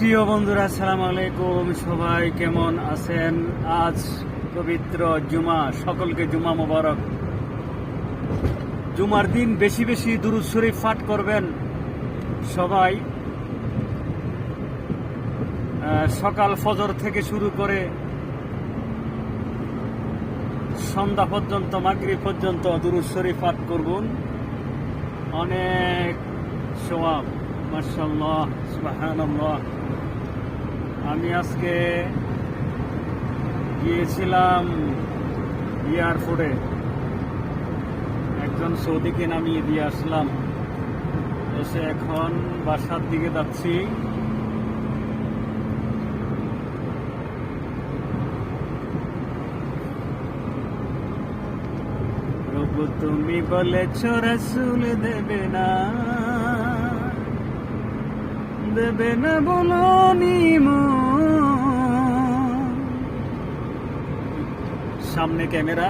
প্রিয় বন্ধুরা, আসসালামু আলাইকুম। সবাই কেমন আছেন? আজ পবিত্র জুমা, সকলকে জুমা মোবারক। জুমার দিন বেশি বেশি দুরূদ শরীফ পাঠ করবেন সবাই। সকাল ফজর থেকে শুরু করে সন্ধ্যা পর্যন্ত, মাগরিব পর্যন্ত দুরূদ শরীফ পাঠ করবেন। অনেক সওয়াব, মাশাআল্লাহ, সুবহানাল্লাহ। আমি আজকে গিয়েছিলাম এয়ারপোর্টে, একজন সৌদিকে নামিয়ে দিয়ে আসলাম। এসে এখন বাসার দিকে যাচ্ছি। প্রভু তুমি বলেছ রাসূল দেবে না বলনি মন। সামনে ক্যামেরা।